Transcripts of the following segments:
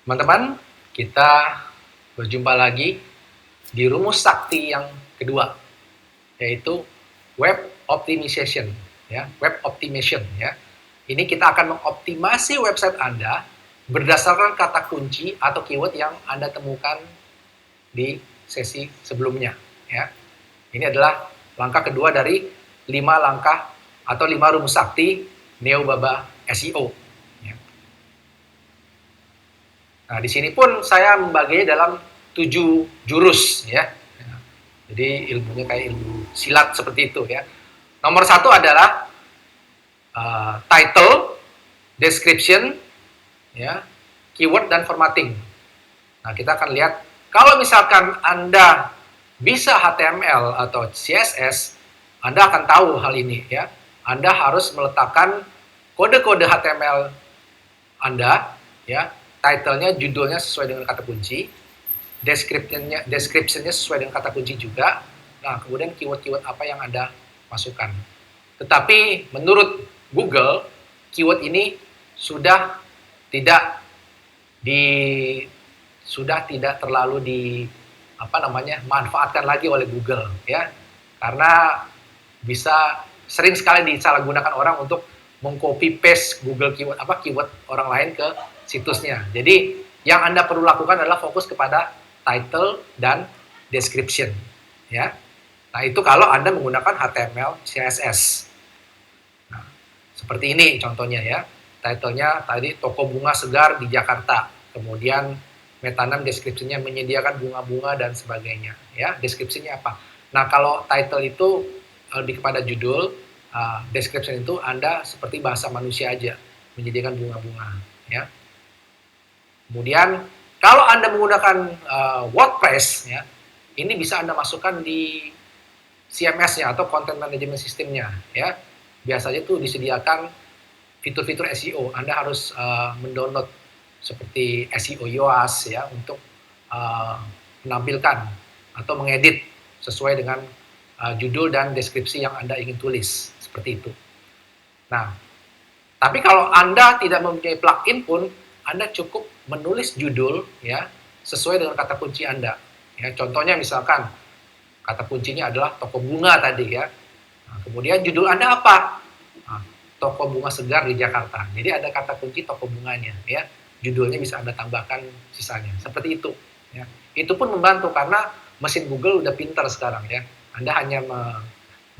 Teman-teman, kita berjumpa lagi di rumus sakti yang kedua, yaitu web optimization, ya, web optimization, ya. Ini kita akan mengoptimasi website Anda berdasarkan kata kunci atau keyword yang Anda temukan di sesi sebelumnya, ya. Ini adalah langkah kedua dari 5 langkah atau 5 rumus sakti Neobaba SEO. Nah, di sini pun saya membaginya dalam 7 jurus, ya. Jadi ilmunya kayak ilmu silat seperti itu, ya. Nomor 1 adalah title, description, ya, keyword dan formatting. Nah, kita akan lihat kalau misalkan Anda bisa HTML atau CSS, Anda akan tahu hal ini, ya. Anda harus meletakkan kode-kode HTML Anda, ya. Title-nya, judulnya sesuai dengan kata kunci, description-nya sesuai dengan kata kunci juga. Nah, kemudian keyword-keyword apa yang Anda masukkan. Tetapi menurut Google, keyword ini sudah tidak terlalu manfaatkan lagi oleh Google, ya. Karena bisa sering sekali disalahgunakan orang untuk mengcopy paste Google keyword orang lain ke situsnya. Jadi yang Anda perlu lakukan adalah fokus kepada title dan description, ya. Nah, itu kalau Anda menggunakan HTML CSS. Nah, seperti ini contohnya, ya. Title-nya tadi toko bunga segar di Jakarta. Kemudian metanem description-nya menyediakan bunga-bunga dan sebagainya, ya. Deskripsinya apa? Nah, kalau title itu kepada judul, description itu Anda seperti bahasa manusia aja, menyediakan bunga-bunga, ya. Kemudian kalau Anda menggunakan WordPress, ya, ini bisa Anda masukkan di CMS-nya atau Content Management System-nya, ya. Biasanya itu disediakan fitur-fitur SEO. Anda harus mendownload seperti SEO Yoast, ya, untuk menampilkan atau mengedit sesuai dengan judul dan deskripsi yang Anda ingin tulis, seperti itu. Nah, tapi kalau Anda tidak mempunyai plugin pun, Anda cukup menulis judul, ya, sesuai dengan kata kunci Anda. Ya, contohnya misalkan kata kuncinya adalah toko bunga tadi, ya. Nah, kemudian judul Anda apa? Nah, toko bunga segar di Jakarta. Jadi ada kata kunci toko bunganya, ya. Judulnya bisa Anda tambahkan sisanya. Seperti itu, ya. Itu pun membantu karena mesin Google udah pintar sekarang, ya. Anda hanya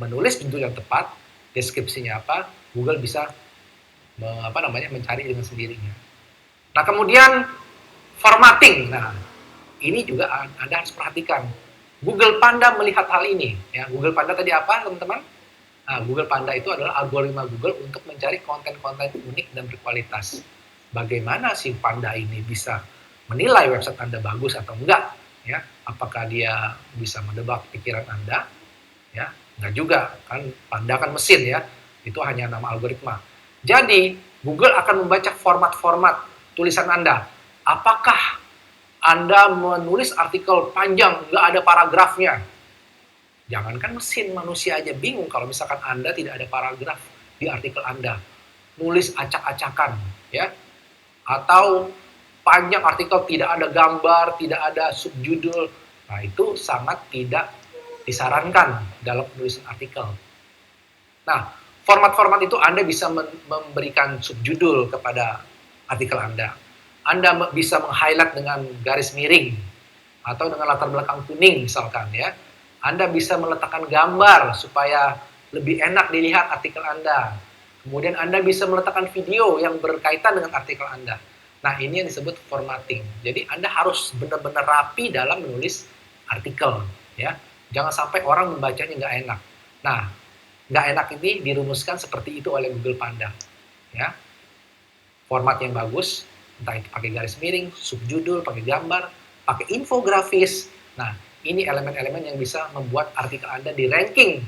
menulis judul yang tepat, deskripsinya apa, Google bisa mencari dengan sendirinya. Nah, kemudian formatting. Nah, ini juga Anda harus perhatikan. Google Panda melihat hal ini, ya. Google Panda tadi apa, teman-teman? Nah, Google Panda itu adalah algoritma Google untuk mencari konten-konten unik dan berkualitas. Bagaimana si Panda ini bisa menilai website Anda bagus atau enggak, ya? Apakah dia bisa menebak pikiran Anda? Ya, enggak juga, kan Panda kan mesin, ya. Itu hanya nama algoritma. Jadi, Google akan membaca format-format tulisan Anda. Apakah Anda menulis artikel panjang, nggak ada paragrafnya? Jangankan mesin, manusia aja bingung kalau misalkan Anda tidak ada paragraf di artikel Anda. Nulis acak-acakan, ya. Atau panjang artikel tidak ada gambar, tidak ada subjudul. Nah, itu sangat tidak disarankan dalam penulisan artikel. Nah, format-format itu Anda bisa memberikan subjudul kepada artikel Anda. Anda bisa meng-highlight dengan garis miring atau dengan latar belakang kuning misalkan, ya. Anda bisa meletakkan gambar supaya lebih enak dilihat artikel Anda. Kemudian Anda bisa meletakkan video yang berkaitan dengan artikel Anda. Nah, ini yang disebut formatting. Jadi Anda harus benar-benar rapi dalam menulis artikel, ya. Jangan sampai orang membacanya nggak enak. Nah, nggak enak ini dirumuskan seperti itu oleh Google Panda, ya. Format yang bagus, entah itu pakai garis miring, subjudul, pakai gambar, pakai infografis. Nah, ini elemen-elemen yang bisa membuat artikel Anda di ranking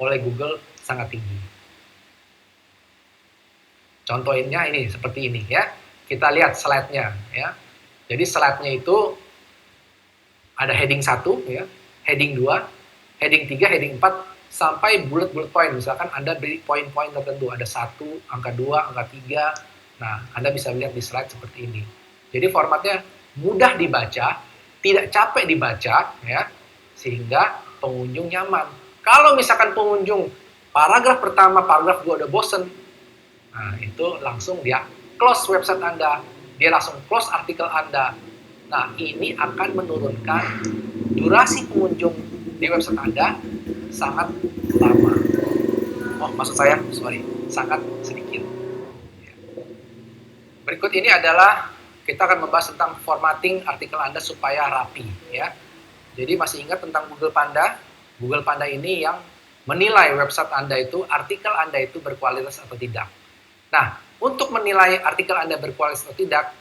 oleh Google sangat tinggi. Contohnya ini, seperti ini, ya. Kita lihat slide-nya, ya. Jadi slide-nya itu ada heading 1, ya, heading 2, heading 3, heading 4, sampai bullet point. Misalkan Anda beri poin-poin tertentu, ada 1, angka 2, angka 3. Nah, Anda bisa lihat di slide seperti ini. Jadi formatnya mudah dibaca, tidak capek dibaca, ya, sehingga pengunjung nyaman. Kalau misalkan pengunjung paragraf pertama, paragraf 2 udah bosen, nah itu langsung dia close website Anda, dia langsung close artikel Anda. Nah, ini akan menurunkan durasi pengunjung di website Anda sangat lama. Oh, maksud saya, sorry, sangat sedikit. Berikut ini adalah kita akan membahas tentang formatting artikel Anda supaya rapi, ya. Jadi masih ingat tentang Google Panda? Google Panda ini yang menilai website Anda itu, artikel Anda itu berkualitas atau tidak. Nah, untuk menilai artikel Anda berkualitas atau tidak,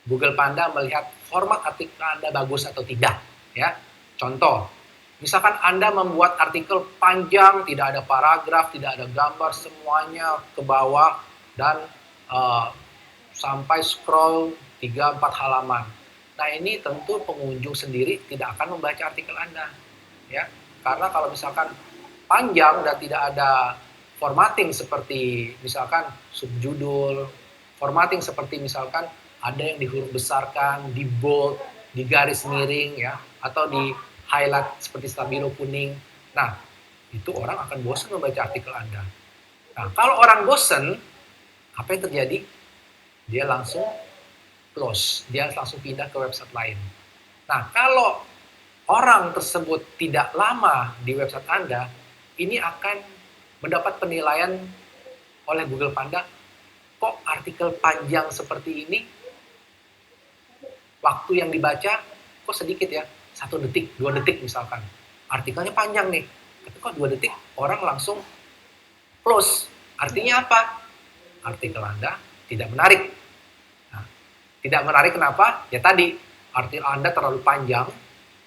Google Panda melihat format artikel Anda bagus atau tidak, ya. Contoh, misalkan Anda membuat artikel panjang, tidak ada paragraf, tidak ada gambar, semuanya ke bawah dan sampai scroll 3-4 halaman. Nah, ini tentu pengunjung sendiri tidak akan membaca artikel Anda, ya. Karena kalau misalkan panjang dan tidak ada formatting seperti misalkan subjudul, formatting seperti misalkan ada yang di huruf besarkan, di bold, di garis miring, ya, atau di highlight seperti stabilo kuning. Nah, itu orang akan bosan membaca artikel Anda. Nah, kalau orang bosan, apa yang terjadi? Dia langsung close, dia langsung pindah ke website lain. Nah, kalau orang tersebut tidak lama di website Anda, ini akan mendapat penilaian oleh Google Panda, kok artikel panjang seperti ini, waktu yang dibaca kok sedikit ya, 1 detik, 2 detik misalkan. Artikelnya panjang nih, tapi kok 2 detik orang langsung close. Artinya apa? Artikel Anda tidak menarik. Tidak menarik kenapa? Ya tadi, artikel Anda terlalu panjang,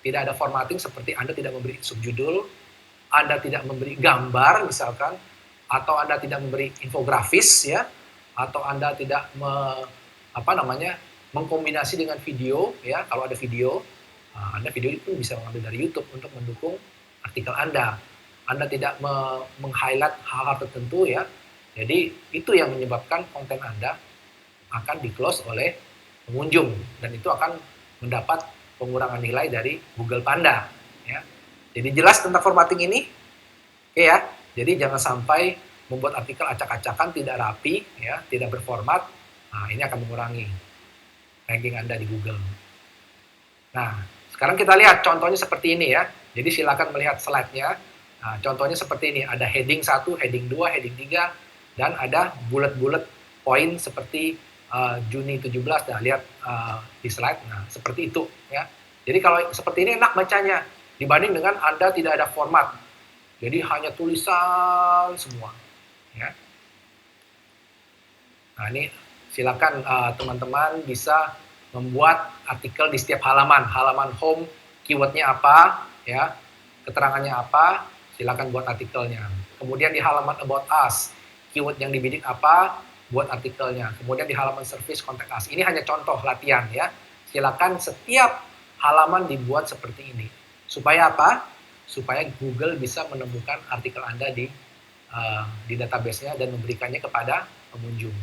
tidak ada formatting seperti Anda tidak memberi subjudul, Anda tidak memberi gambar misalkan, atau Anda tidak memberi infografis, ya, atau Anda tidak mengkombinasi dengan video, ya. Kalau ada video, Anda video itu bisa mengambil dari YouTube untuk mendukung artikel Anda. Anda tidak meng-highlight hal-hal tertentu, ya. Jadi itu yang menyebabkan konten Anda akan di-close oleh pengunjung, dan itu akan mendapat pengurangan nilai dari Google Panda, ya. Jadi jelas tentang formatting ini, oke ya. Jadi jangan sampai membuat artikel acak-acakan, tidak rapi, ya, tidak berformat. Nah, ini akan mengurangi ranking Anda di Google. Nah, sekarang kita lihat contohnya seperti ini ya. Jadi silakan melihat slide-nya. Nah, contohnya seperti ini, ada heading 1, heading 2, heading 3, dan ada bullet-bullet poin seperti Juni 17, nah lihat di slide, nah seperti itu ya. Jadi kalau seperti ini enak bacanya dibanding dengan Anda tidak ada format, jadi hanya tulisan semua ya. Nah ini silakan teman-teman bisa membuat artikel di setiap halaman home, keywordnya apa ya, keterangannya apa, silakan buat artikelnya. Kemudian di halaman about us, keyword yang dibidik apa, buat artikelnya. Kemudian di halaman service, contact us. Ini hanya contoh latihan ya. Silakan setiap halaman dibuat seperti ini. Supaya apa? Supaya Google bisa menemukan artikel Anda di database-nya dan memberikannya kepada pengunjung.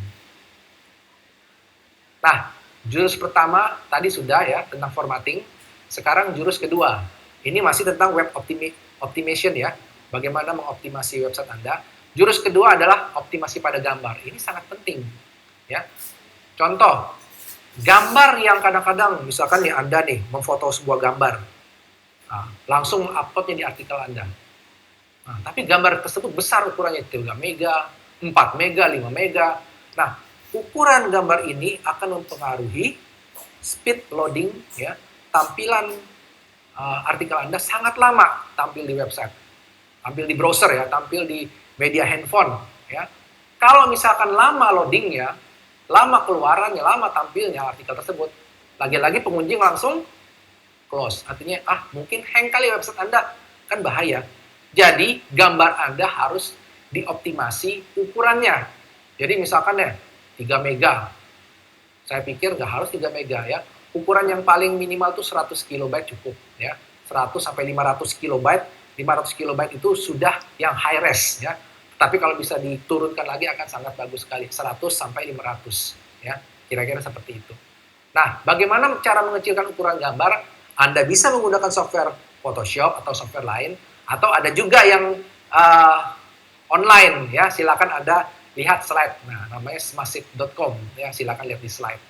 Nah, jurus pertama tadi sudah ya tentang formatting. Sekarang jurus kedua. Ini masih tentang web optimization ya. Bagaimana mengoptimasi website Anda. Jurus kedua adalah optimasi pada gambar. Ini sangat penting, ya. Contoh, gambar yang kadang-kadang, misalkan nih Anda nih memfoto sebuah gambar, langsung uploadnya di artikel Anda. Nah, tapi gambar tersebut besar ukurannya 3 mega, 4 mega, 5 mega. Nah, ukuran gambar ini akan mempengaruhi speed loading, ya, tampilan artikel Anda sangat lama tampil di website, tampil di browser ya, tampil di media handphone ya. Kalau misalkan lama loadingnya, lama keluarannya, lama tampilnya artikel tersebut, lagi-lagi pengunjung langsung close. Artinya mungkin hang kali website Anda, kan bahaya. Jadi gambar Anda harus dioptimasi ukurannya. Jadi misalkan ya 3 mega. Saya pikir nggak harus 3 mega ya. Ukuran yang paling minimal tuh 100 kilobyte cukup ya. 100 sampai 500 kilobyte. 500 kilobyte itu sudah yang high res ya. Tapi kalau bisa diturunkan lagi akan sangat bagus sekali, 100 sampai 500 ya, kira-kira seperti itu. Nah, bagaimana cara mengecilkan ukuran gambar? Anda bisa menggunakan software Photoshop atau software lain, atau ada juga yang online ya. Silakan Anda lihat slide. Nah, namanya smashit.com ya, silakan lihat di slide.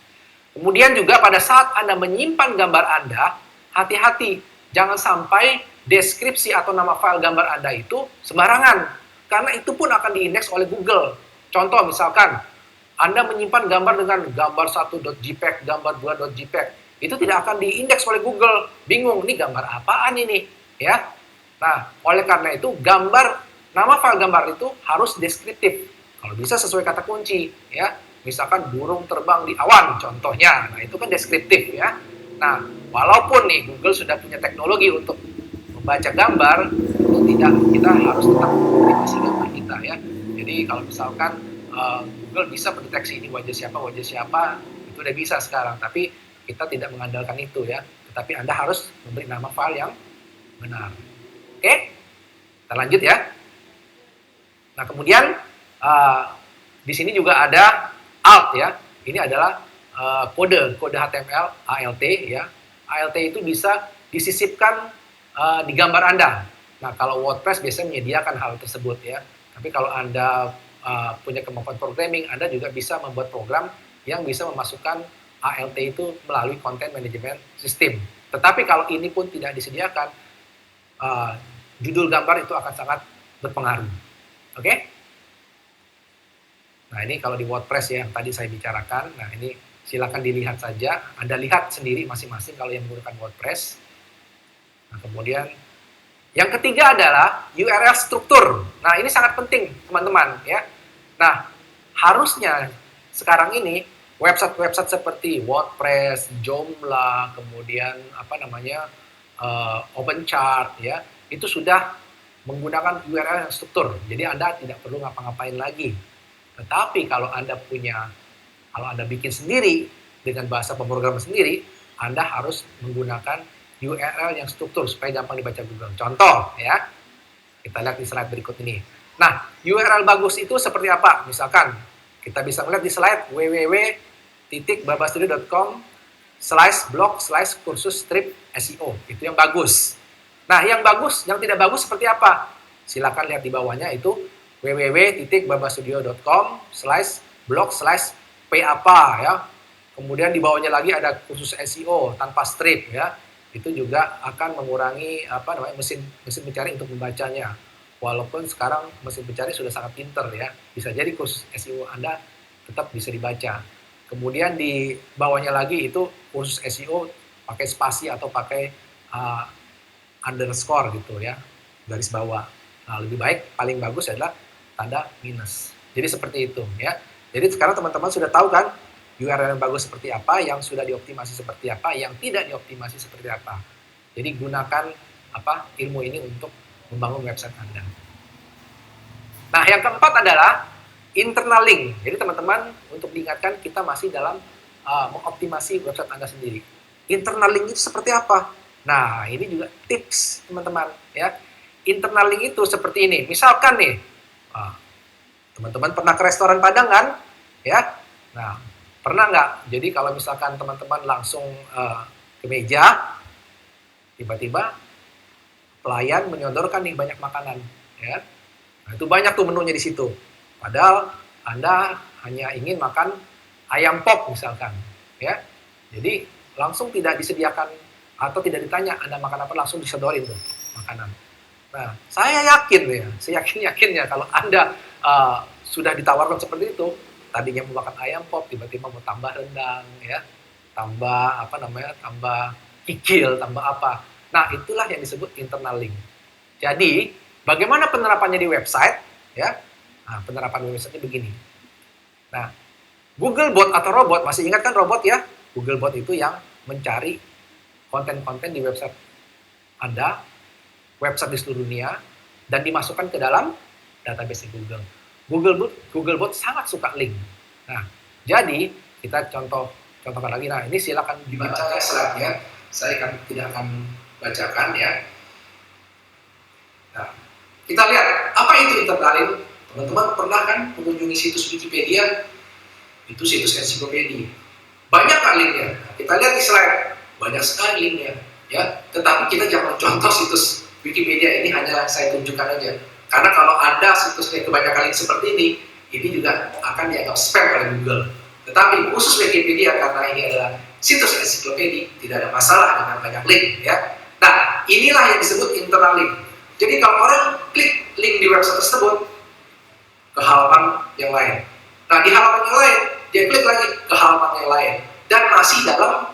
Kemudian juga pada saat Anda menyimpan gambar Anda, hati-hati, jangan sampai deskripsi atau nama file gambar Anda itu sembarangan, karena itu pun akan diindeks oleh Google. Contoh misalkan, Anda menyimpan gambar dengan gambar 1.jpeg, gambar 2.jpeg, itu tidak akan diindeks oleh Google. Bingung, ini gambar apaan ini? Ya. Nah, oleh karena itu nama file gambar itu harus deskriptif. Kalau bisa sesuai kata kunci, ya. Misalkan burung terbang di awan, contohnya. Nah, itu kan deskriptif, ya. Nah, walaupun nih Google sudah punya teknologi untuk membaca gambar, itu tidak, kita harus tetap mengkritisi gambar kita, ya. Jadi kalau misalkan Google bisa mendeteksi ini wajah siapa, itu udah bisa sekarang. Tapi kita tidak mengandalkan itu, ya. Tetapi Anda harus memberi nama file yang benar. Oke? Kita lanjut, ya. Nah, kemudian di sini juga ada alt, ya. Ini adalah kode HTML ALT, ya. ALT itu bisa disisipkan di gambar Anda. Nah, kalau WordPress biasanya menyediakan hal tersebut, ya. Tapi kalau Anda punya kemampuan programming, Anda juga bisa membuat program yang bisa memasukkan ALT itu melalui Content Management System. Tetapi kalau ini pun tidak disediakan, judul gambar itu akan sangat berpengaruh. Oke? Nah, ini kalau di WordPress ya, yang tadi saya bicarakan. Nah, ini silakan dilihat saja. Anda lihat sendiri masing-masing kalau yang menggunakan WordPress. Nah, kemudian yang ketiga adalah URL struktur. Nah, ini sangat penting, teman-teman, ya. Nah, harusnya sekarang ini website-website seperti WordPress, Joomla, kemudian OpenChart, ya, itu sudah menggunakan URL yang struktur. Jadi Anda tidak perlu ngapa-ngapain lagi. Tetapi kalau Anda bikin sendiri dengan bahasa pemrograman sendiri, Anda harus menggunakan URL yang struktur supaya gampang dibaca Google. Contoh, ya, kita lihat di slide berikut ini. Nah, URL bagus itu seperti apa? Misalkan kita bisa melihat di slide www.babastudio.com/blog/kursus-SEO. Itu yang bagus. Nah, yang tidak bagus seperti apa? Silakan lihat di bawahnya itu www.babastudio.com/blog/papa, ya. Kemudian di bawahnya lagi ada kursus SEO tanpa strip, ya. Itu juga akan mengurangi mesin pencari untuk membacanya. Walaupun sekarang mesin pencari sudah sangat pinter, ya. Bisa jadi kursus SEO Anda tetap bisa dibaca. Kemudian di bawahnya lagi itu kursus SEO pakai spasi atau pakai underscore gitu, ya, garis bawah. Nah, lebih baik, paling bagus adalah tanda minus. Jadi seperti itu, ya. Jadi sekarang teman-teman sudah tahu kan URL yang bagus seperti apa, yang sudah dioptimasi seperti apa, yang tidak dioptimasi seperti apa. Jadi gunakan ilmu ini untuk membangun website Anda. Nah, yang keempat adalah internal link. Jadi teman-teman, untuk diingatkan, kita masih dalam mengoptimasi website Anda sendiri. Internal link itu seperti apa? Nah, ini juga tips teman-teman, ya. Internal link itu seperti ini. Misalkan nih, teman-teman pernah ke restoran Padang kan? Ya. Nah, pernah nggak? Jadi kalau misalkan teman-teman langsung ke meja, tiba-tiba pelayan menyodorkan nih banyak makanan, ya. Nah, itu banyak tuh menunya di situ. Padahal Anda hanya ingin makan ayam pop misalkan, ya. Jadi langsung tidak disediakan atau tidak ditanya Anda makan apa, langsung disodorin tuh makanan. Nah, saya yakinnya kalau Anda sudah ditawarkan seperti itu, tadinya mau makan ayam pop, tiba-tiba mau tambah rendang, ya, tambah tambah kikil, tambah apa. Nah, itulah yang disebut internal link. Jadi, bagaimana penerapannya di website, ya? Nah, penerapan website ini begini. Nah, Googlebot atau robot, masih ingat kan robot, ya? Googlebot itu yang mencari konten-konten di website Anda, website di seluruh dunia, dan dimasukkan ke dalam database Google. Googlebot sangat suka link. Nah, jadi kita contohkan lagi. Nah, ini silakan dibaca slide-nya. Saya tidak akan bacakan, ya. Nah, kita lihat apa itu internal link. Teman-teman pernah kan mengunjungi situs Wikipedia? Itu situs ensiklopedia. Banyak nggak linknya? kita lihat di slide, banyak sekali linknya, ya. Tetapi kita jangan contoh situs Wikipedia ini hanya saya tunjukkan aja. Karena kalau Anda situsnya kebanyakan link seperti ini juga akan dianggap spam oleh Google. Tetapi khusus Wikipedia karena ini adalah situs ensiklopedia, tidak ada masalah dengan banyak link, ya. Nah, inilah yang disebut internal link. Jadi kalau orang klik link di website tersebut ke halaman yang lain. Nah, di halaman yang lain, dia klik lagi ke halaman yang lain dan masih dalam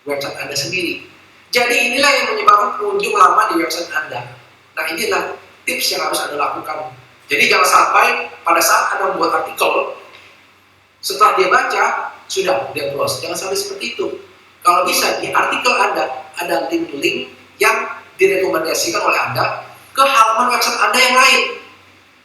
website Anda sendiri. Jadi inilah yang menyebabkan pengunjung lama di website Anda. Nah, inilah tips yang harus Anda lakukan. Jadi jangan sampai pada saat Anda membuat artikel, setelah dia baca, sudah dia close. Jangan sampai seperti itu. Kalau bisa di artikel Anda ada link-link yang direkomendasikan oleh Anda ke halaman website Anda yang lain.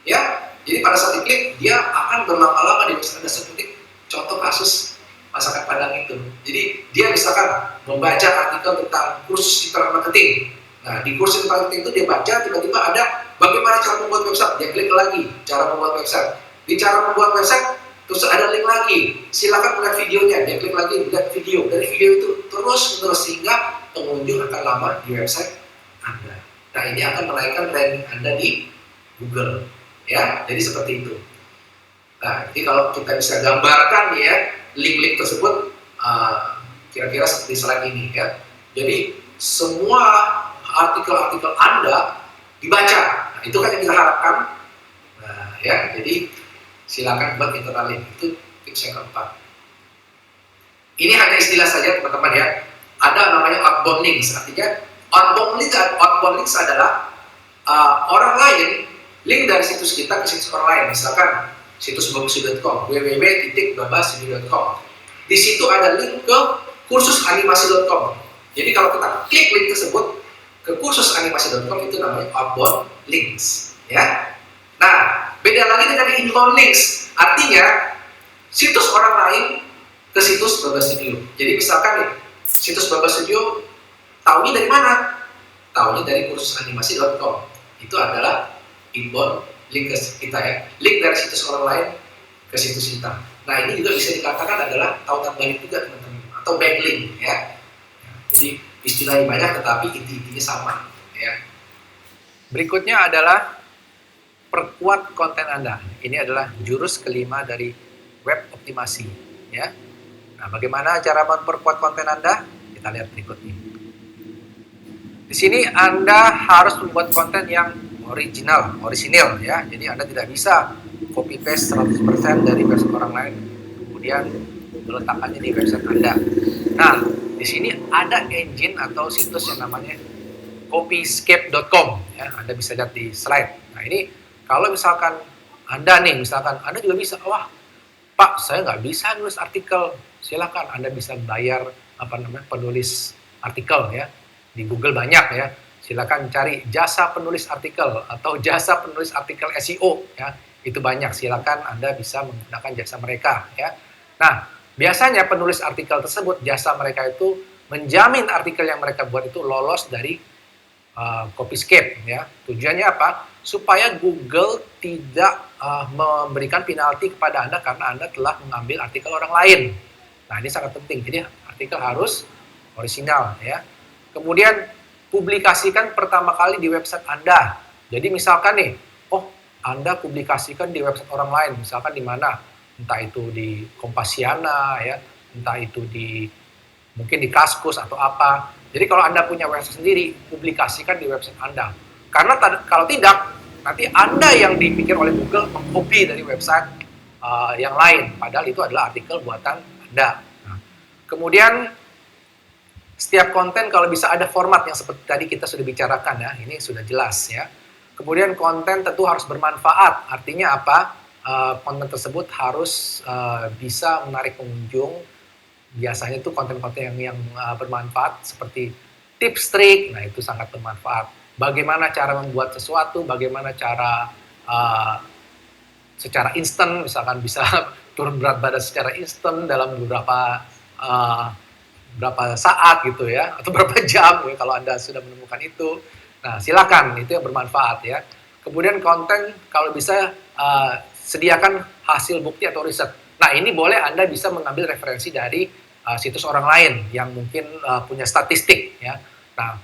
Ya, jadi pada saat diklik, dia akan berlama-lama di website Anda seperti contoh kasus masakan Padang itu. Jadi dia misalkan membaca artikel tentang kursus internet marketing. Nah, di kursus internet marketing itu dia baca, tiba-tiba ada bagaimana cara membuat website. Dia klik lagi cara membuat website. Di cara membuat website terus ada link lagi, silakan melihat videonya, dia klik lagi, lihat video. Dari video itu terus-menerus sehingga pengunjung akan lama di website Anda. Nah, ini akan menaikkan ranking Anda di Google, ya. Jadi seperti itu. Nah, jadi kalau kita bisa gambarkan nih ya, link-link tersebut kira-kira seperti slide ini ya. Jadi semua artikel-artikel Anda dibaca. Nah, itu kan yang kita harapkan. Nah, ya, jadi silakan buat internal link. Itu tips yang keempat. Ini hanya istilah saja teman-teman ya. Ada namanya outbound links. Artinya outbound links adalah orang lain link dari situs kita ke situs orang lain. Misalkan situs babusu.com, www.babusu.com. Di situ ada link ke kursusanimasi.com. Jadi kalau kita klik link tersebut ke kursusanimasi.com, itu namanya outbound links, ya. Nah, beda lagi dengan inbound links. Artinya situs orang lain ke situs Baba Studio. Jadi misalkan nih, situs Baba Studio tahunya dari mana? Tahunya dari kursusanimasi.com. Itu adalah inbound link ke kita ya. Link dari situs orang lain ke situs kita. Nah, ini juga bisa dikatakan adalah tautan balik juga teman-teman, atau backlink ya. Jadi istilahnya banyak tetapi inti-intinya sama ya. Berikutnya adalah perkuat konten Anda. Ini adalah jurus kelima dari web optimasi ya. Nah, bagaimana cara memperkuat konten Anda? Kita lihat berikut ini. Di sini Anda harus membuat konten yang orisinil ya. Jadi Anda tidak bisa copy paste 100% dari website orang lain kemudian meletakkannya di website Anda. Nah, di sini ada engine atau situs yang namanya copyscape.com ya. Anda bisa lihat di slide. Nah, ini kalau misalkan Anda juga bisa, wah Pak, saya nggak bisa nulis artikel. Silakan Anda bisa bayar penulis artikel ya. Di Google banyak ya. Silakan cari jasa penulis artikel atau jasa penulis artikel SEO ya. Itu banyak. Silakan Anda bisa menggunakan jasa mereka ya. Nah, biasanya penulis artikel tersebut, jasa mereka itu menjamin artikel yang mereka buat itu lolos dari Copyscape ya. Tujuannya apa? Supaya Google tidak memberikan penalti kepada Anda karena Anda telah mengambil artikel orang lain. Nah, ini sangat penting. Jadi artikel harus orisinal ya. Kemudian publikasikan pertama kali di website Anda. Jadi misalkan nih, Anda publikasikan di website orang lain, misalkan di mana? Entah itu di Kompasiana ya, entah itu mungkin di Kaskus atau apa. Jadi kalau Anda punya website sendiri, publikasikan di website Anda. Karena kalau tidak, nanti Anda yang dipikir oleh Google mengcopy dari website yang lain. Padahal itu adalah artikel buatan Anda. Nah, kemudian setiap konten kalau bisa ada format yang seperti tadi kita sudah bicarakan ya. Ini sudah jelas ya. Kemudian konten tentu harus bermanfaat. Artinya apa? Konten tersebut harus bisa menarik pengunjung. Biasanya itu konten-konten yang bermanfaat seperti tips trik, nah itu sangat bermanfaat. Bagaimana cara membuat sesuatu, bagaimana cara secara instan, misalkan bisa turun berat badan secara instan dalam beberapa saat gitu ya, atau berapa jam ya, kalau Anda sudah menemukan itu. Nah, silakan, itu yang bermanfaat ya. Kemudian konten kalau bisa sediakan hasil bukti atau riset. Nah, ini boleh Anda bisa mengambil referensi dari situs orang lain yang mungkin punya statistik ya. Nah,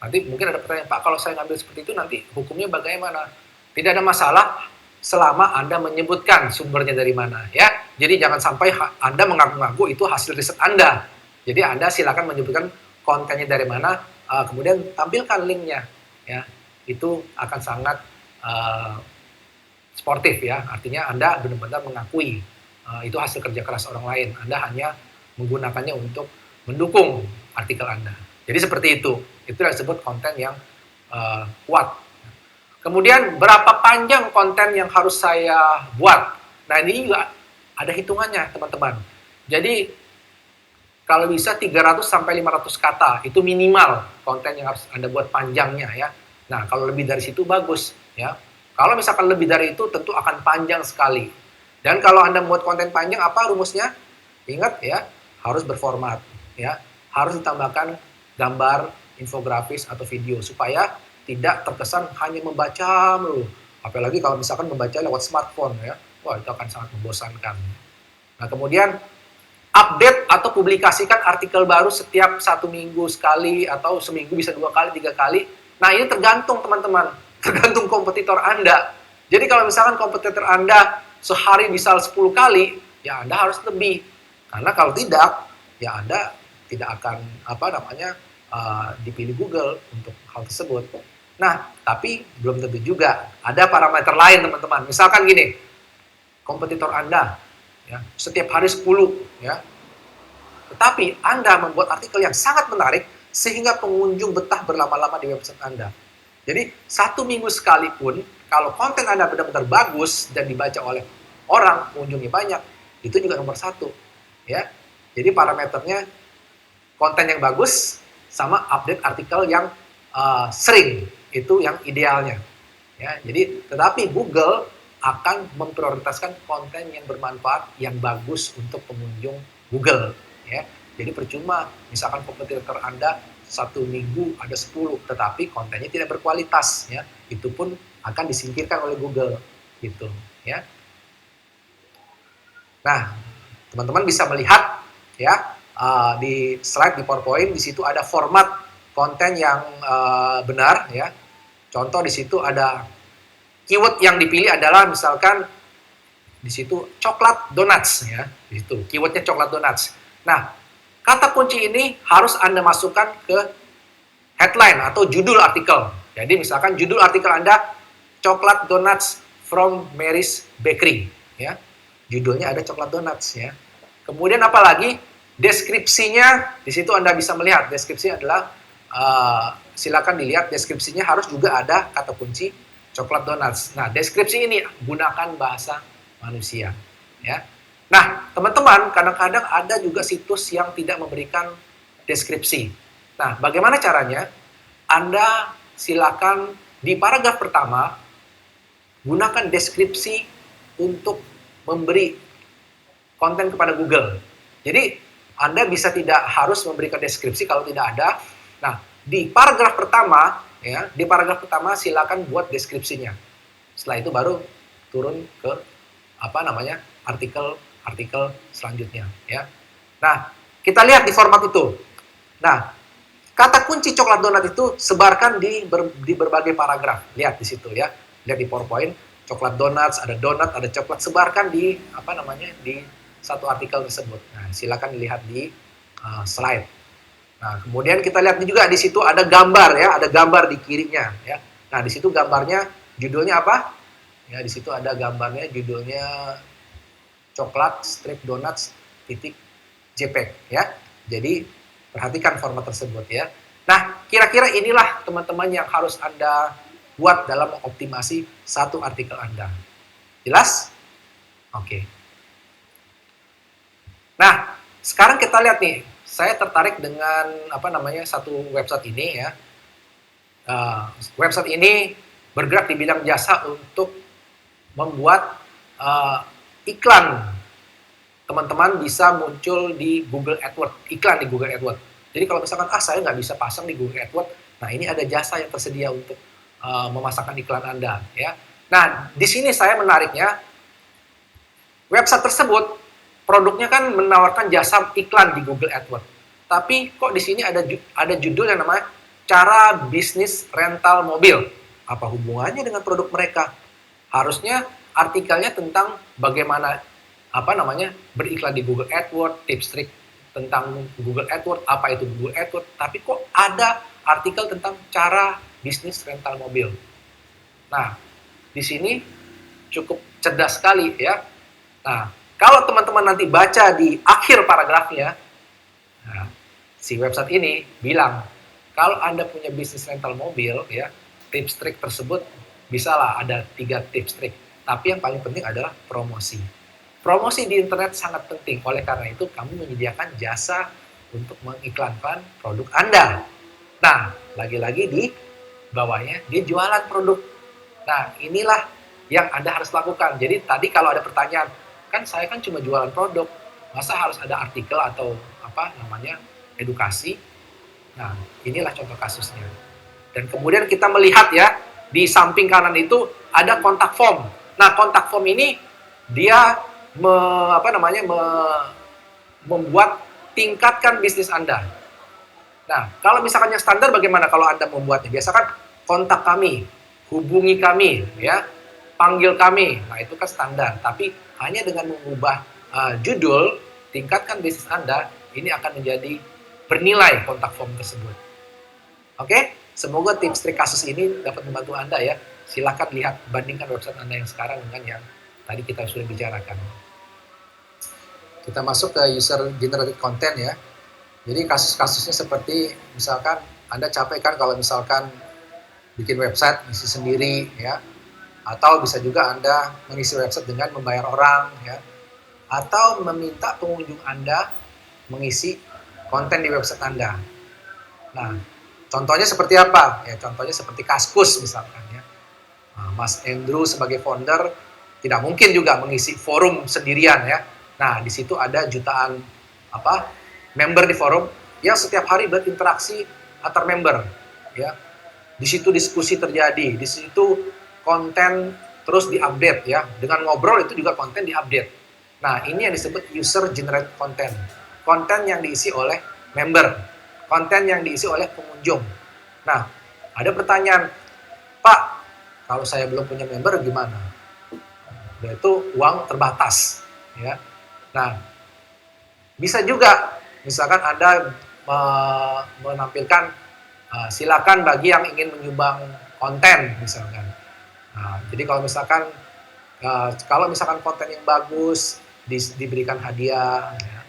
nanti mungkin ada pertanyaan, Pak, kalau saya ngambil seperti itu nanti hukumnya bagaimana? Tidak ada masalah selama Anda menyebutkan sumbernya dari mana ya. Jadi jangan sampai Anda mengaku-ngaku itu hasil riset Anda. Jadi Anda silakan menyebutkan kontennya dari mana, kemudian tampilkan linknya ya. Itu akan sangat sportif ya. Artinya Anda benar-benar mengakui itu hasil kerja keras orang lain. Anda hanya menggunakannya untuk mendukung artikel Anda. Jadi seperti itu. Itu yang disebut konten yang kuat. Kemudian berapa panjang konten yang harus saya buat? Nah, ini juga ada hitungannya, teman-teman. Jadi kalau bisa 300 sampai 500 kata, itu minimal konten yang harus Anda buat panjangnya ya. Nah, kalau lebih dari situ bagus ya. Kalau misalkan lebih dari itu tentu akan panjang sekali. Dan kalau Anda membuat konten panjang, apa rumusnya? Ingat ya, harus berformat ya. Harus ditambahkan gambar, infografis atau video supaya tidak terkesan hanya membaca melulu. Apalagi kalau misalkan membaca lewat smartphone ya. Wah, itu akan sangat membosankan. Nah, kemudian update atau publikasikan artikel baru setiap 1 minggu sekali atau seminggu bisa 2 kali, 3 kali. Nah, ini tergantung teman-teman, tergantung kompetitor Anda. Jadi kalau misalkan kompetitor Anda sehari bisa 10 kali, ya Anda harus lebih. Karena kalau tidak, ya Anda tidak akan dipilih Google untuk hal tersebut. Nah, tapi belum tentu juga. Ada parameter lain teman-teman. Misalkan gini, kompetitor Anda ya, setiap hari 10 ya. Tetapi Anda membuat artikel yang sangat menarik sehingga pengunjung betah berlama-lama di website Anda. Jadi 1 minggu sekalipun kalau konten Anda benar-benar bagus dan dibaca oleh orang, pengunjungnya banyak, itu juga nomor 1 ya. Jadi parameternya konten yang bagus sama update artikel yang sering, itu yang idealnya ya. Jadi tetapi Google akan memprioritaskan konten yang bermanfaat, yang bagus untuk pengunjung Google ya. Jadi percuma misalkan kompetitor Anda 1 minggu ada 10 tetapi kontennya tidak berkualitas ya, itu pun akan disingkirkan oleh Google gitu ya. Nah, teman-teman bisa melihat ya di slide di PowerPoint, di situ ada format konten yang benar ya. Contoh di situ ada keyword yang dipilih adalah misalkan di situ coklat donuts ya. Di situ keywordnya coklat donuts. Nah, kata kunci ini harus Anda masukkan ke headline atau judul artikel. Jadi misalkan judul artikel Anda coklat donuts from Mary's Bakery ya. Judulnya ada coklat donuts ya. Kemudian apalagi deskripsinya, di situ Anda bisa melihat deskripsi adalah silakan dilihat deskripsinya harus juga ada kata kunci coklat donuts. Nah, deskripsi ini gunakan bahasa manusia ya. Nah, teman-teman, kadang-kadang ada juga situs yang tidak memberikan deskripsi. Nah, bagaimana caranya? Anda silakan di paragraf pertama gunakan deskripsi untuk memberi konten kepada Google. Jadi, Anda bisa tidak harus memberikan deskripsi kalau tidak ada. Nah, di paragraf pertama, ya, di paragraf pertama silakan buat deskripsinya. Setelah itu baru turun ke artikel selanjutnya, ya. Nah, kita lihat di format itu. Nah, kata kunci coklat donat itu sebarkan di berbagai paragraf. Lihat di situ ya. Lihat di PowerPoint, coklat donuts, ada donat, ada coklat, sebarkan di di satu artikel tersebut. Nah, silakan dilihat di slide. Nah, kemudian kita lihat juga di situ ada gambar ya, ada gambar di kirinya ya. Nah, di situ gambarnya judulnya apa? Ya, di situ ada gambarnya, judulnya coklat strip donuts .jpg ya. Jadi perhatikan format tersebut ya. Nah, kira-kira inilah teman-teman yang harus Anda buat dalam mengoptimasi satu artikel Anda. Jelas? Oke. Nah, sekarang kita lihat nih. Saya tertarik dengan satu website ini ya. Website ini bergerak di bidang jasa untuk membuat iklan. Teman-teman bisa muncul di Google AdWords, iklan di Google AdWords. Jadi kalau misalkan saya nggak bisa pasang di Google AdWords, nah ini ada jasa yang tersedia untuk memasangkan iklan Anda ya. Nah, di sini saya menariknya website tersebut produknya kan menawarkan jasa iklan di Google AdWords. Tapi kok di sini ada judul yang namanya cara bisnis rental mobil. Apa hubungannya dengan produk mereka? Harusnya artikelnya tentang bagaimana beriklan di Google AdWords, tips trik tentang Google AdWords, apa itu Google AdWords, tapi kok ada artikel tentang cara bisnis rental mobil. Nah, di sini cukup cerdas sekali ya. Nah, kalau teman-teman nanti baca di akhir paragrafnya, nah, si website ini bilang, kalau Anda punya bisnis rental mobil, ya, tips trik tersebut bisalah ada 3 tips trik. Tapi yang paling penting adalah promosi. Promosi di internet sangat penting, oleh karena itu kamu menyediakan jasa untuk mengiklankan produk Anda. Nah, lagi-lagi di bawahnya, dia jualan produk. Nah, inilah yang Anda harus lakukan. Jadi tadi kalau ada pertanyaan, kan saya kan cuma jualan produk, masa harus ada artikel atau edukasi? Nah, inilah contoh kasusnya. Dan kemudian kita melihat ya, di samping kanan itu ada kontak form. Nah, kontak form ini dia membuat tingkatkan bisnis Anda. Nah, kalau misalkan yang standar bagaimana kalau Anda membuatnya? Biasakan kontak kami, hubungi kami, ya, panggil kami. Nah, itu kan standar. Tapi hanya dengan mengubah judul, tingkatkan bisnis Anda, ini akan menjadi bernilai kontak form tersebut. Oke? Semoga tips trik kasus ini dapat membantu Anda ya. Silakan lihat, bandingkan website Anda yang sekarang dengan yang tadi kita sudah bicarakan. Kita masuk ke user generated content ya. Jadi kasus-kasusnya seperti misalkan Anda capek kan kalau misalkan bikin website isi sendiri ya. Atau bisa juga Anda mengisi website dengan membayar orang ya. Atau meminta pengunjung Anda mengisi konten di website Anda. Nah, contohnya seperti apa? Ya, contohnya seperti Kaskus misalkan ya. Mas Andrew sebagai founder tidak mungkin juga mengisi forum sendirian ya. Nah, di situ ada jutaan member di forum yang setiap hari berinteraksi antar member ya. Di situ diskusi terjadi, di situ konten terus diupdate ya. Dengan ngobrol itu juga konten diupdate. Nah, ini yang disebut user generated content. Konten yang diisi oleh member, konten yang diisi oleh pengunjung. Nah, ada pertanyaan, Pak, kalau saya belum punya member gimana? Yaitu uang terbatas ya. Nah, bisa juga misalkan Anda menampilkan silakan bagi yang ingin menyumbang konten misalkan. Nah, jadi kalau misalkan konten yang bagus diberikan hadiah ya,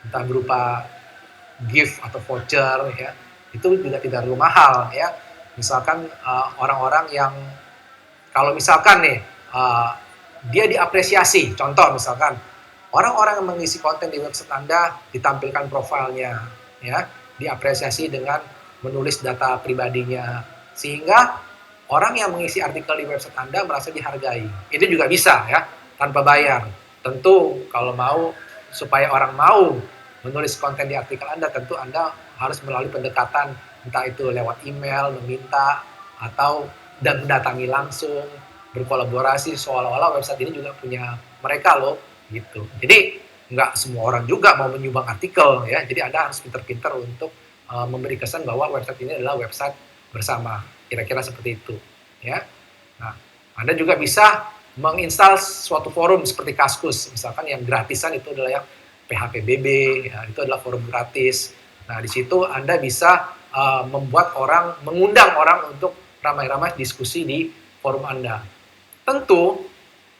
entah berupa gift atau voucher ya, itu juga tidak terlalu mahal ya. Misalkan orang-orang yang kalau misalkan nih dia diapresiasi, contoh misalkan orang-orang yang mengisi konten di website Anda ditampilkan profilnya, ya, diapresiasi dengan menulis data pribadinya, sehingga orang yang mengisi artikel di website Anda merasa dihargai. Itu juga bisa ya, tanpa bayar. Tentu kalau mau supaya orang mau menulis konten di artikel Anda, tentu Anda harus melalui pendekatan, entah itu lewat email, meminta, atau dan mendatangi langsung, berkolaborasi seolah-olah website ini juga punya mereka loh. Gitu. Jadi nggak semua orang juga mau menyumbang artikel ya. Jadi Anda harus pintar-pintar untuk memberi kesan bahwa website ini adalah website bersama. Kira-kira seperti itu ya. Nah, Anda juga bisa menginstal suatu forum seperti Kaskus, misalkan yang gratisan itu adalah yang PHPBB, ya, itu adalah forum gratis. Nah, di situ Anda bisa mengundang orang untuk ramai-ramai diskusi di forum Anda. Tentu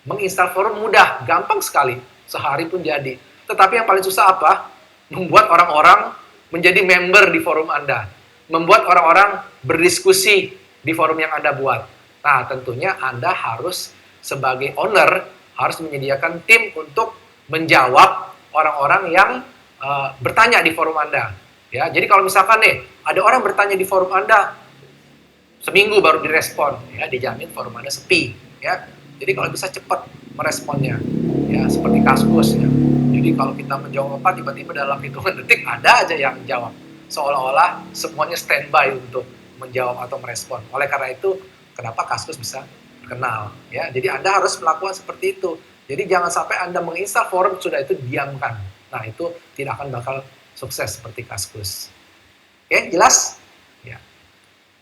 menginstal forum mudah, gampang sekali, sehari pun jadi. Tetapi yang paling susah apa? Membuat orang-orang menjadi member di forum Anda. Membuat orang-orang berdiskusi di forum yang Anda buat. Nah, tentunya Anda harus sebagai owner, harus menyediakan tim untuk menjawab orang-orang yang bertanya di forum Anda. Ya, jadi kalau misalkan nih, ada orang bertanya di forum Anda, seminggu baru direspon, ya, dijamin forum Anda sepi. Ya. Jadi kalau bisa cepat meresponnya, ya seperti Kaskus ya. Jadi kalau kita menjawab apa, tiba-tiba dalam hitungan detik ada aja yang jawab. Seolah-olah semuanya standby untuk menjawab atau merespon. Oleh karena itu, kenapa Kaskus bisa terkenal? Ya, jadi Anda harus melakukan seperti itu. Jadi jangan sampai Anda menginstal forum sudah itu diamkan. Nah, itu tidak akan bakal sukses seperti Kaskus. Oke, jelas? Ya.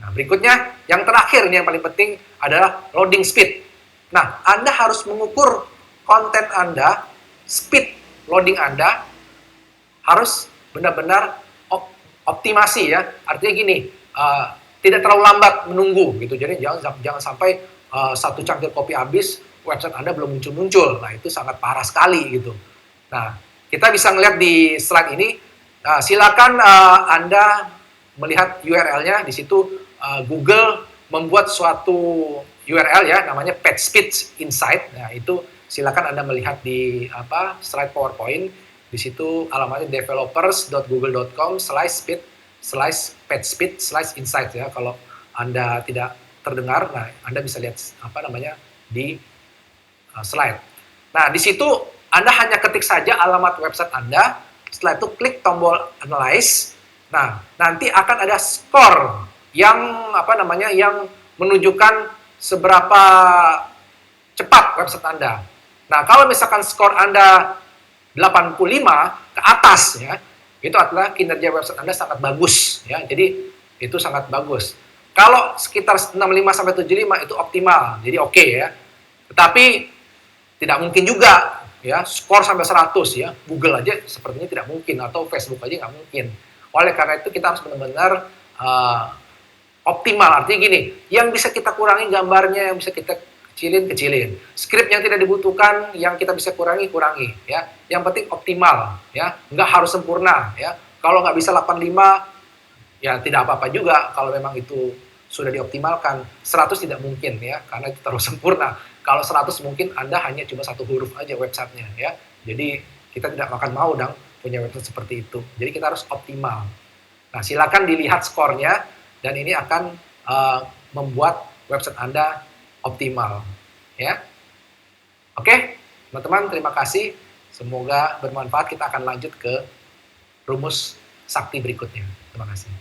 Nah, berikutnya yang terakhir ini yang paling penting adalah loading speed. Nah, Anda harus mengukur konten Anda, speed loading Anda harus benar-benar optimasi ya. Artinya gini, tidak terlalu lambat menunggu gitu. Jadi jangan sampai satu cangkir kopi habis, website Anda belum muncul-muncul. Nah, itu sangat parah sekali gitu. Nah, kita bisa ngelihat di slide ini. Silakan Anda melihat URL-nya di situ. Google membuat suatu URL ya, namanya PageSpeed Insight. Nah, itu silakan Anda melihat di slide PowerPoint. Di situ alamatnya developers.google.com/speed/PageSpeed/insight ya. Kalau Anda tidak terdengar, nah Anda bisa lihat di slide. Nah, di situ Anda hanya ketik saja alamat website Anda, setelah itu klik tombol analyze. Nah, nanti akan ada skor yang yang menunjukkan seberapa cepat website Anda. Nah, kalau misalkan skor Anda 85 ke atas ya, itu adalah kinerja website Anda sangat bagus ya. Jadi itu sangat bagus. Kalau sekitar 65 sampai 75 itu optimal. Jadi oke ya. Tetapi tidak mungkin juga ya skor sampai 100 ya. Google aja sepertinya tidak mungkin, atau Facebook aja nggak mungkin. Oleh karena itu kita harus benar-benar optimal. Artinya gini, yang bisa kita kurangi gambarnya, yang bisa kita kecilin. Script yang tidak dibutuhkan, yang kita bisa kurangi ya. Yang penting optimal ya, nggak harus sempurna ya. Kalau nggak bisa 85 ya tidak apa-apa juga kalau memang itu sudah dioptimalkan. 100 tidak mungkin ya, karena itu terlalu sempurna. Kalau 100 mungkin Anda hanya cuma satu huruf aja websitenya ya. Jadi kita tidak akan mau dong punya website seperti itu. Jadi kita harus optimal. Nah, silakan dilihat skornya, dan ini akan membuat website Anda optimal ya. Oke, teman-teman, terima kasih. Semoga bermanfaat. Kita akan lanjut ke rumus sakti berikutnya. Terima kasih.